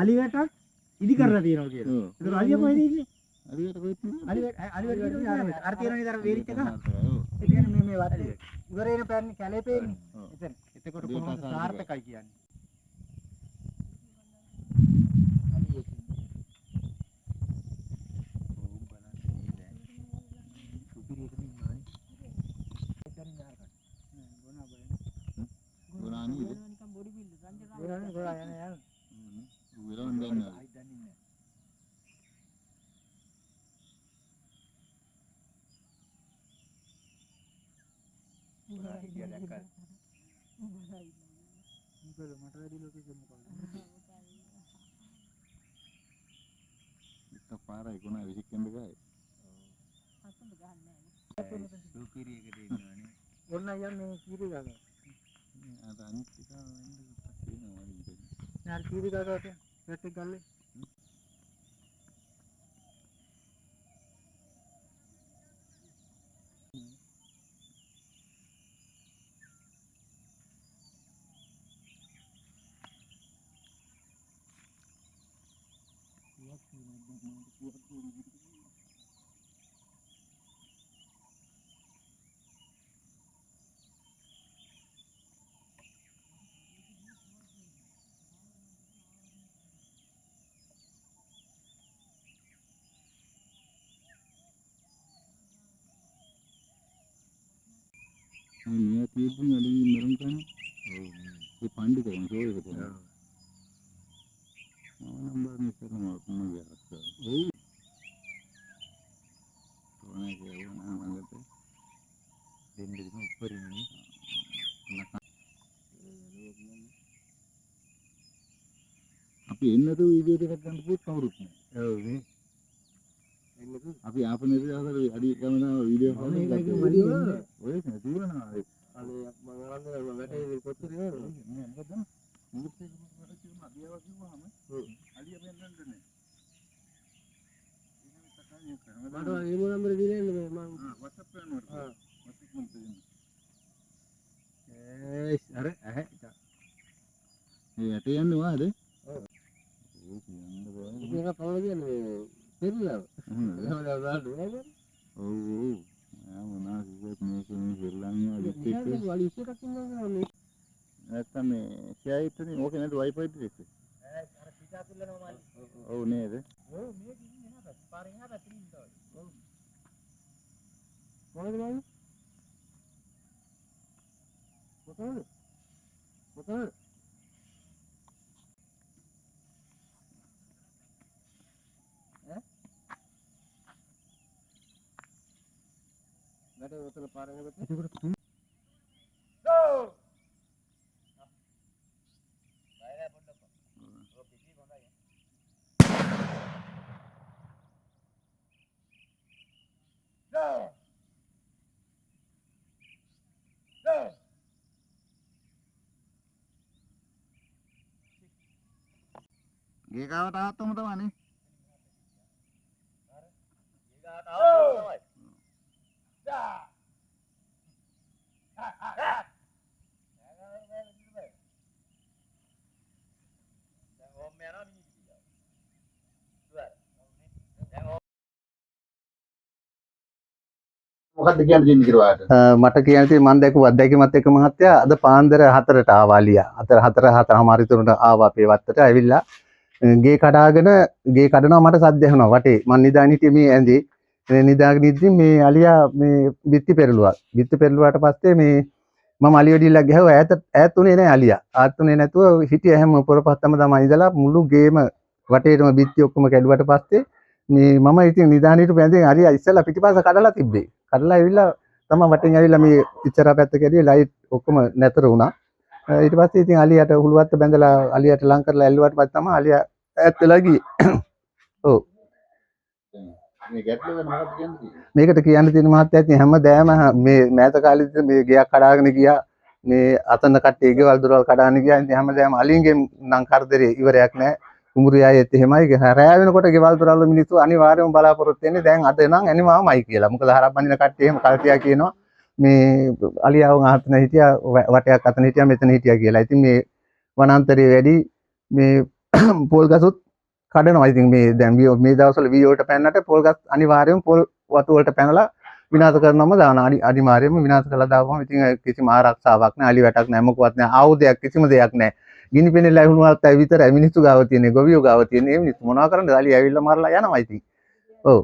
අලියට ඉදි කරලා තියෙනවා කියලා. ඒක අලිය කොහෙද ඉන්නේ? අලියට කොහෙද අලියට අර තියෙන නේද අර වේරිච්ච එක. ඒ කියන්නේ මේ වත්තේ ඉවර වෙන පැන්නේ කැලේ පේන්නේ. එතන. එතකොට කොහොමද සාර්ථකයි කියන්නේ? පාරයි කොනා විසිකෙන්ද ගායි. සුපිරියකට ඉන්නවනේ. ඔන්න යන්නේ කීරි ගාව. අර අනිත් එක වෙන්නේ තියෙනවා වගේ. නාර කීරි ගාවට පැට් එක ගල්ලේ. මේ තියෙද්දි අලි මරුන් කරන. ඒ පණ්ඩිත කෙනෙක් ඒක තමයි. නම්බර් නිතරම මොනවා කරන්නේ. තෝනේ කියනවා මඟට දෙන්නේ උඩරින්නේ. අපි එන්නතු වීඩියෝ එකක් ගන්න පුත් කවුරුත් නෑ. ඔව් නේ. එන්නතු අපි ආපනේ ඉතින් අඩි ගමන වීඩියෝ කරනවා. ඔය නැතිවනවා. අනේ මම අරන්නේ වැටේ කොච්චර නේද? නෑ මොකද? මුත් එක මට කියනවා අදියව කිව්වහම අලිය වෙන්නන්නේ නෑ. මට ඊමෝ නම්බර දීලා ඉන්න මම WhatsApp කරනවා. WhatsApp නම්බර දෙන්න. අර ඇහැ. මේ යට යන්නේ වාද? ඔව්. ඒක යන්න බෑ. ඒක පොළ කියන්නේ පෙරලා. එහෙම දාන්න. ඔව්. මොනවා කිව්වත් මේකේ පෙරලන්නේ අලිත් වලි එකක් ඉන්නවා නැත්තම් මේ ෂෙයාර් ඕකේ නේද වයිෆයි එක? අර පිටා තුල්ලනවා මල්ලි. ඔව් නේද? ඔව් මේක ඉන්නේ නැහැ. පාරෙන් ආපත් ඉන්නවා. ඔව්. මොනවද මල්ලි? මොකද? මොකද? වැඩ උතල පාරෙන් ආපත්. ඒක තුන්. ගෝ! බයලා පොඩ්ඩක්. ඔය පිටි හොඳයි. ගෝ! ගෝ! ගේ කාවට ආවම තමයි. අර ගේ කාවට ආවම තමයි. යා! හා හා හා! මොකක්ද කියන්න දෙන්නේ කියලා මට කියන්න තියෙන්නේ මම දැක්ක අත්දැකීමත් එක්ක මහත්තයා අද පාන්දර 4ට ආවා අලියා. 4:00 තුනට ආවා අපේ වත්තට. ඇවිල්ලා ගේ කඩාගෙන ගේ කඩනවා මට සද්ද ඇහුණා වටේ. මම නිදාගෙන හිටියේ මේ ඇඳේ. මේ නිදාගෙන ඉද්දි මේ අලියා මේ බිත්ති පෙරළුවා. බිත්ති පෙරළුවාට පස්සේ මේ මම අලිය ඩිල්ලක් ගහුවා ඈත් උනේ නැහැ අලියා. ඈත් උනේ නැතුව හිටිය හැම පොරපත්තම තමයි ඉඳලා මුළු ගේම වටේටම බිත්ති ඔක්කොම කැඩුවට පස්සේ මේ මම ඉතින් නිදාගෙන හිටපු ඇඳෙන් අලියා ඉස්සෙල්ලා පිටිපස්ස කඩලා තිබ්බේ. කඩලා ඇවිල්ලා තමයි වටෙන් ඇවිල්ලා මේ ඉච්චරා පැත්ත කැඩියේ ලයිට් ඔක්කොම නැතර වුණා. ඊට පස්සේ ඉතින් අලියට හුලුවත්ත බැඳලා අලියට ලං කරලා ඇල්ලුවාට පස්සේ තමයි අලියා ඈත් වෙලා ගියේ. ඔව්. මේ ගැටලුව ගැන මොකක්ද කියන්නේ? මේකට කියන්න තියෙන මහත්තයා ඉතින් හැමදාම මේ මෑත කාලෙදි මේ ගෙයක් කඩාගෙන ගියා. මේ අතන කට්ටිය ගෙවල් දොරවල් කඩාගෙන ගියා. ඉතින් හැමදාම අලින්ගෙන් නම් කරදරේ ඉවරයක් නැහැ. කුඹුරු යායෙත් එහෙමයි. රැය වෙනකොට ගෙවල් දොරවල් වල මිනිස්සු අනිවාර්යයෙන්ම බලාපොරොත්තු වෙන්නේ දැන් අද නම් ඇනිමාමයි කියලා. මොකද හරක් බඳින කට්ටිය එහෙම කල්තියා කියනවා. මේ අලියාව ආතන හිටියා වටයක් අතන හිටියා මෙතන හිටියා කියලා. ඉතින් මේ වනාන්තරයේ වැඩි මේ පොල් ගසුත් කඩනවා. ඉතින් මේ දැන් මේ දවස්වල වීඩියෝට පැනනට පොල් ගස් අනිවාර්යයෙන්ම පොල් වතු වලට පැනලා විනාශ කරනවම දාන අනිවාර්යයෙන්ම විනාශ කළා දාපුවම ඉතින් කිසිම ආරක්ෂාවක් නැහැ, අලි වැටක් නැහැ, මොකවත් නැහැ, ආයුධයක් කිසිම දෙයක් නැහැ. ගිනි පිනෙල ලැබුණාත් ඇයි විතරයි මිනිස්සු ගාව තියෙන්නේ, ගොවියෝ ගාව තියෙන්නේ. මේ මිනිස්සු මොනවා කරන්නද? අලි ඇවිල්ලා මරලා යනවා ඉතින්. ඔව්.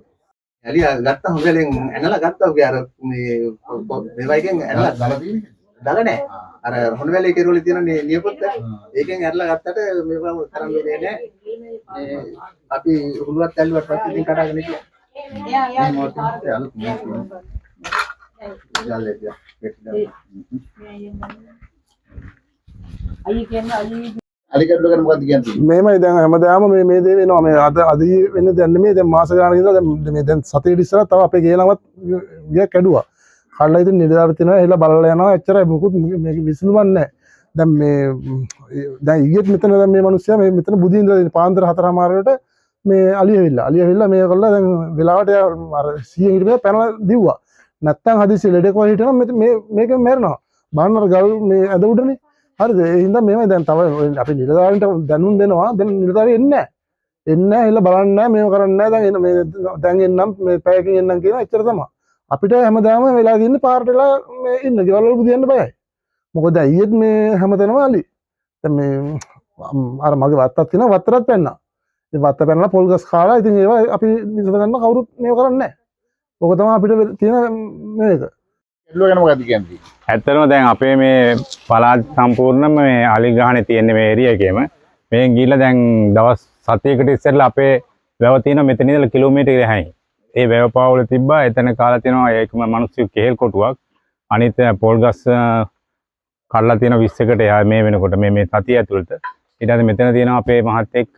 ඇලි ගත්තා හොගලෙන් ඇනලා ගත්තා ඔගේ අර මේ වයිකෙන් ඇනලා දාලා තියෙන්නේ. දාලා නැහැ. අර හොන වැලේ කෙරුවල තියෙන නියපොත්ත ඒකෙන් ඇරලා ගත්තට මේක තරම් වෙන්නේ නැහැ. අපි හුලුවත් ඇල්ලුවට පස්සේ ඉතින් කඩාගෙන ඉතියා. මේ මොකක්ද අලුත් මේක. ජල්ලේ තියා. අලි කැඩුව ගැන මොකක්ද කියන්නේ? මේමයි දැන් හැමදාම මේ දේ වෙනවා. මේ අද වෙන්නේ දැන් නෙමෙයි, දැන් මාස ගානක ඉඳලා දැන් මේ දැන් සතියේ ඉස්සරහ තව අපේ ගේලමත් ගියා කැඩුවා. කඩලා ඉතින් නිලධාරී තියනවා, එහෙලා බලලා යනවා. එච්චරයි, මොකුත් මේක විසඳුමක් නැහැ. දැන් දැන් ඊයේත් මෙතන දැන් මේ මිනිස්සයා මේ මෙතන බුදින් ඉඳලා පාන්දර 4:00 මේ අලිය ඇවිල්ලා මේ කළා. දැන් වෙලාවට අර 100 හිටපේ පැනලා දිව්වා. නැත්තම් හදිස්සි ලෙඩේක වගේ හිටනවා මේකෙන් මැරෙනවා. බාන්නර ගල් මේ ඇද උඩනේ. හරිද? ඒ හින්දා මේවයි දැන් තව අපි නිලධාරීන්ට දැනුම් දෙනවා. දැන් නිලධාරී එන්නේ නැහැ. එහෙලා බලන්නේ නැහැ, මේව කරන්නේ නැහැ. දැන් එන්නම් මේ පැයකින් එන්නම් කියන එච්චර තමයි. අපිට හැමදාම වෙලා තියෙන්නේ පාරට වෙලා මේ ඉන්න ගෙවල් වල බුදියන්න බයයි. මොකද ඊයේත් මේ හැමතැනම අලි. දැන් මේ අර මගේ වත්තක් තියෙනවා, වත්තරත් පැන්නා. ඉතින් වත්ත පැනලා පොල් ගස් කාලා ඉතින් ඒවා අපි විසඳ ගන්න කවුරුත් මේව කරන්නේ නැහැ. ඔක තමයි අපිට තියෙන මේක. කැඩුව ගැන මොකක්ද කියන්නේ? ඇත්තටම දැන් අපේ මේ පළාත් සම්පූර්ණයෙන්ම මේ අලි ගහනේ තියෙන මේ ඒරියා එකේම මේ ගිහිල්ලා දැන් දවස් 7කට ඉස්සෙල්ලා අපේ වැව තියෙන මෙතන ඉඳලා කිලෝමීටර් 6යි. ඒ වැව පාවල තිබ්බා. එතන කාලා තියෙනවා ඒකම මිනිස්සු කෙහෙල් කොටුවක්. අනිත් පොල් ගස් කඩලා තියෙන 20කට එහා මේ වෙනකොට මේ තතිය ඇතුළත. ඊට පස්සේ මෙතන තියෙනවා අපේ මහත්තයෙක්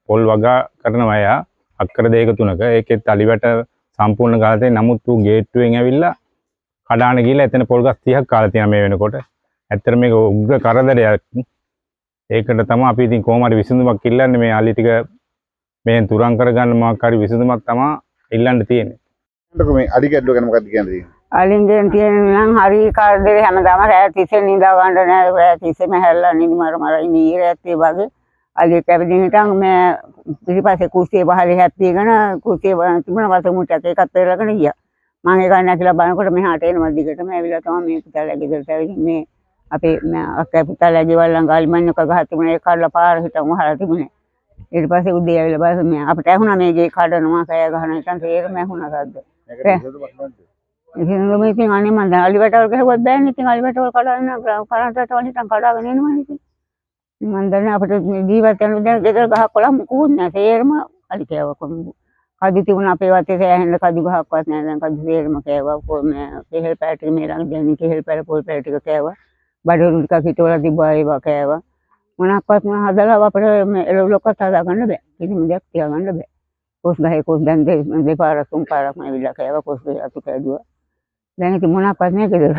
පොල් වගා කරනවා එයා අක්කර 2-3ක. ඒකෙත් අලිවැට සම්පූර්ණ ගාලා තියෙන. නමුත් ඌ ගේට්ටුවෙන් ඇවිල්ලා කඩාන ගිහලා එතන පොල් ගස් 30ක් කාලා තියෙනවා මේ වෙනකොට. ඇත්තට මේක උග්‍ර කරදරයක්. ඒකට තමයි අපි ඉතින් කොහොම හරි විසඳුමක් ඉල්ලන්නේ. මේ අලි ටික මේෙන් තුරන් කරගන්න මොකක් හරි විසඳුමක් තමයි ඉල්ලන්න තියෙන්නේ. මේ අලි කැඩුව ගැන මොකක්ද කියන්නේ? අලින්ගෙන් තියෙනවා නම් හරි කාර්යයේ හැමදාම රැය තිස්සේ නිදා ගන්න නෑ. රැය තිස්සේම හැල්ලා නිදි මර ඉනීරත් ඒ වගේ අලි කැවිදින් හිටන් මේ පිටිපස්සේ කුස්සියේ පහලේ හැප්පීගෙන කුස්සියේ තිබුණ වතුමුට්ටක් එකත් පෙරලගෙන ගියා. මම ඒක නැතිලා බලනකොට මෙහාට එනවා දිගටම ඇවිල්ලා තමයි මේ පුතාලා ගෙදරට ඇවිල්ලා මේ අපේ අක්කා පුතාලා ගෙවල් ළඟ අලිමන්නක ගහ තිබුණේ ඒක කඩලා පාර හිටන් වහලා තිබුණේ. ඊට පස්සේ උදේ ඇවිල්ලා බලලා මේ අපිට ඇහුණා මේ ගේ කඩනවා කෑ ගහන හිටන් තේරෙම ඇහුණා සද්ද. ඉතින් මේ ඉතින් අනේ මම අලි වැටවල් ගහුවත් බෑනේ. ඉතින් අලි වැටවල් කඩාගෙන කරන්ටට වලින් හිටන් කඩාගෙන එනවා ඉතින්. මම දන්නේ අපිට ජීවත් වෙන දැන් ගෙදර ගහක් කොළම මුකුත් නැහැ. තේරෙම අලි කෑවා කොහොමද? කඩි තිබුණා අපේ වත්තේ සෑහෙන කඩි ගහක්වත් නැහැ. දැන් කඩි තේරෙම කෑවා. මේ කෙහෙල් පැල ටික මේ ළඟ දැන් කෙහෙල් පැල පොල් පැල ටික කෑවා. බඩරු ටිකක් හිටවලා තිබ්බා ඒවා කෑවා. මොනක්වත් මම හදලා අපිට මේ එළවලුවක්වත් හදා ගන්න බෑ. කිසිම දෙයක් තියා ගන්න බෑ. කොස් ගහේ කොස් දැන් දෙපාරක් තුන් පාරක් මම විලා කෑවා. කොස් ගහේ අතු කෑදුවා. දැන් ඉතින් මොනක්වත් නෑ ගෙදර.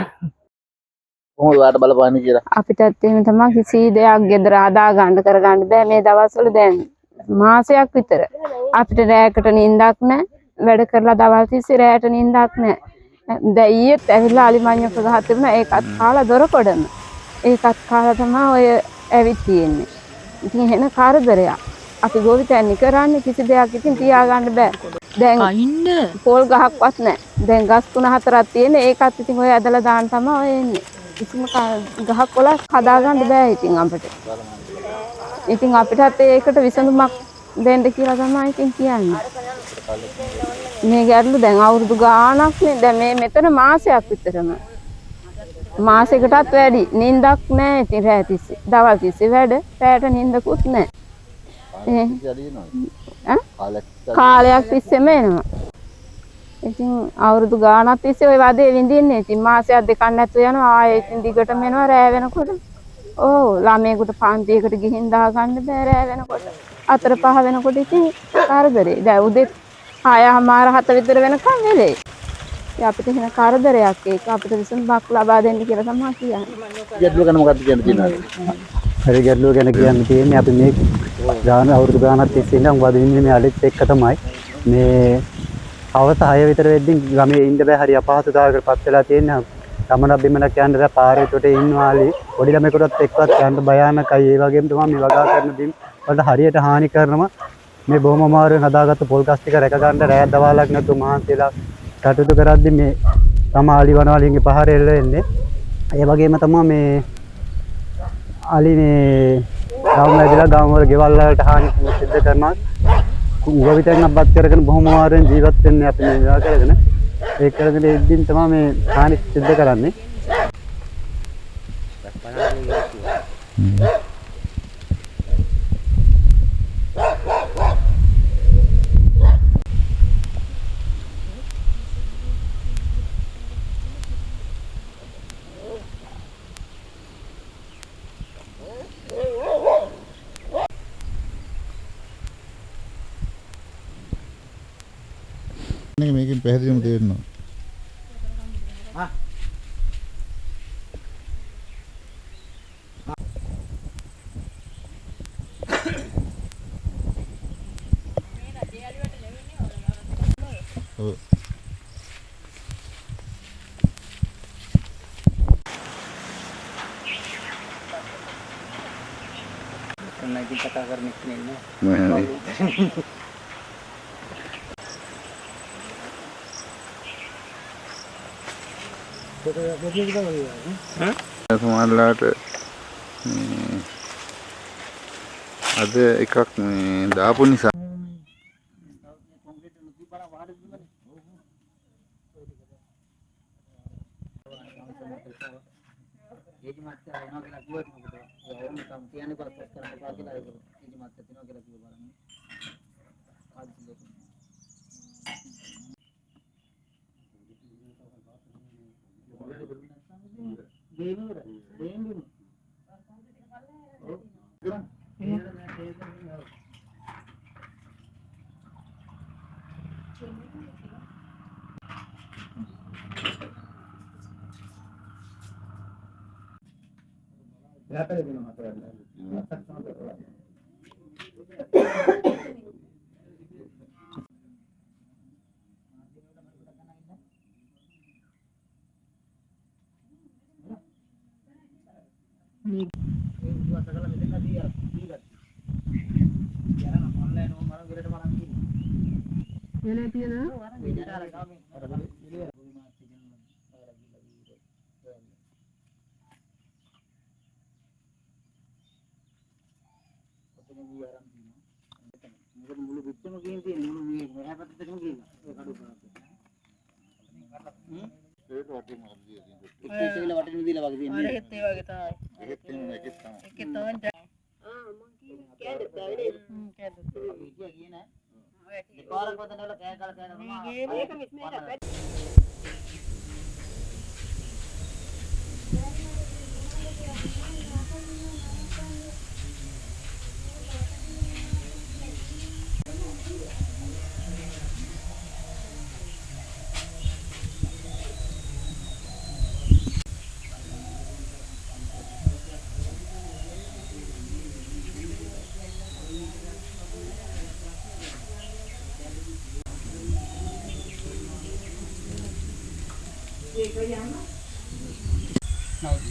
කොහොමද වාට බලපාන්නේ කියලා? අපිටත් එහෙම තමයි කිසි දෙයක් ගෙදර ආදා ගන්න කරගන්න බෑ. මේ දවස්වල දැන් මාසයක් විතර අපිට රැයකට නිින්දක් නැහැ. වැඩ කරලා දවල් තිස්සේ රැයට නිින්දක් නැහැ. දැන් ඊයේත් ඇවිල්ලා අලිමඤ්ඤක ගහ තිබුණා. ඒකත් කාලා දොර කොඩන. ඒකත් කාලා තමයි ඔය ඇවිත් තියෙන්නේ. ඉතින් එහෙන කරදරයක්. අපි ගොවිතැන් කරන්නේ කිසි දෙයක් ඉතින් තියාගන්න බෑ. දැන් පොල් ගහක්වත් නැහැ. දැන් ගස් 3-4ක් තියෙන. ඒකත් ඉතින් ඔය ඇදලා දාන්න තමයි ඔය එන්නේ. කිසිම ගහක් කොලක් හදාගන්න බෑ ඉතින් අපිට. ඉතින් අපිටත් ඒකට විසඳුමක් දෙන්න කියලා තමයි ඉතින් කියන්නේ. මේ ගැටලු දැන් අවුරුදු ගාණක් නේ. දැන් මේ මෙතන මාසයක් විතරම. මාසයකටත් වැඩි. නිින්දක් නැහැ ඉතින් රැය තිස්සේ. දවල් තිස්සේ වැඩ. රැයට නිින්දකුත් නැහැ. කාලයක් තිස්සේම එනවා. ඉතින් අවුරුදු ගාණක් තිස්සේ ওই වදේ විඳින්නේ. ඉතින් මාසයක් දෙකක් නැතුව යනවා. ආයෙ ඉතින් දිගටම එනවා රැය වෙනකොට. ඕ ළමයෙකුට පන්තියකට ගිහින් දාගන්න බෑ රැය වෙනකොට. 4-5 වෙනකොට ඉතින් කරදරේ. දැන් උදේ 6:00-7 විතර වෙනකම් වෙලේ. ඉතින් අපිට එහෙන කරදරයක් ඒක අපිට විසඳුමක් ලබා දෙන්න කියලා තමයි කියන්නේ. ගැටලුව ගැන මොකක්ද කියන්නේ? හරි ගැටලුව ගැන කියන්න තියෙන්නේ අපි මේ ගාන අවුරුදු ගානක් තිස්සේ ඉඳන් වදින්නේ මේ අලිත් එක්ක තමයි. මේ අවස 6 විතර වෙද්දී ගමේ ඉන්න බෑ. හරි අපහසුතාවයකට පත් වෙලා තියෙන ගමන බිමනක් යන්න දැන් පාරේ උඩට ඉන්නවාලි පොඩි ළමයෙකුටත් එක්කවත් යන්න භයානකයි. ඒ වගේම තමයි මේ වගා කරන බිම් වලට හරියට හානි කරනවා. මේ බොහොම අමාරුවෙන් හදාගත්ත පොල් ගස් ටික රැක ගන්න රැය දවාලක් නැතුව මහන්සිලා කටයුතු කරද්දි මේ තමයි අලි වනවලින්ගේ පහර එල්ල වෙන්නේ. ඒ වගේම තමයි මේ අලි මේ ගම් වැදිලා ගම් වල ගෙවල් වලට හානි සිද්ධ කරනවා. උගවිතෙන් අබ්බත් කරගෙන බොහොම අමාරුවෙන් ජීවත් වෙන්නේ අපි මේ විවාහ කරගෙන. ඒක කරගෙන ඉදින් තමයි මේ හානි සිද්ධ කරන්නේ. මේකෙන් පැහැදිලිවම තේරෙනවා. ඔව්. නැගින් කතා කරන එක නෙන්නේ. සමහරලාට අද එකක් මේ දාපු නිසා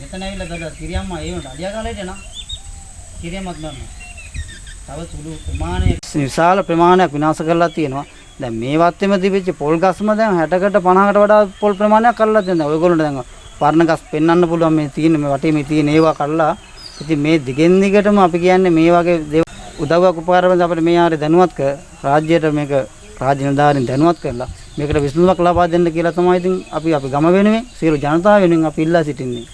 මෙතන ඇවිල්ලා ගල කිරියම්මා ඒ වුණා අඩියා කාලේට නා කිරියම්මත් නෑ. තව සුළු ප්‍රමාණයක් විශාල ප්‍රමාණයක් විනාශ කරලා තියෙනවා. දැන් මේ වත්තේම තිබිච්ච පොල් ගස්ම දැන් 60කට 50කට වඩා පොල් ප්‍රමාණයක් කරලා තියෙනවා. ඔයගොල්ලන්ට දැන් පරණ ගස් පෙන්වන්න පුළුවන් මේ තියෙන මේ වටේ මේ තියෙන ඒවා කරලා. ඉතින් මේ දිගෙන් දිගටම අපි කියන්නේ මේ වගේ උදව්වක් උපකාරවල අපිට මේ ආරේ දැනුවත් කර රාජ්‍යයට මේක රාජ්‍ය නිලධාරීන් දැනුවත් කරලා මේකට විසඳුමක් ලබා දෙන්න කියලා තමයි ඉතින් අපි ගම වෙනුවෙන් සියලු ජනතාව වෙනුවෙන් අපි ඉල්ලා සිටින්නේ.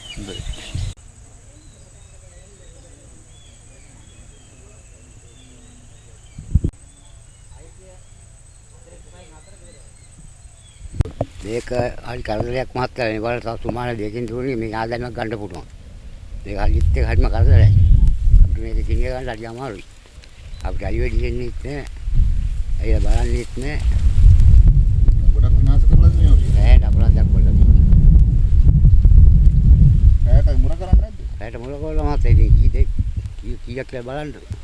මේක හරි කරදරයක් මහත්තයා මේ වල තව සුමාන දෙකකින් තුනකින් මේක ආදායමක් ගන්න පුළුවන්. මේක හරිත් එක හරිම කරදරයි. අපිට මේක කිනිය ගන්න හරි අමාරුයි. අපිට අයියෝ දෙන්නේ නැහැ. අයියා බලන්නෙත් නැහැ. ගොඩක් විනාශ කරලා තියෙනවා. රැයට අපරාධයක් කළා තියෙනවා. රැයට මුර කරන්නේ නැද්ද? රැයට මුල කළා මහත්තයා ඉතින් කීයක් කියලා බලන්න.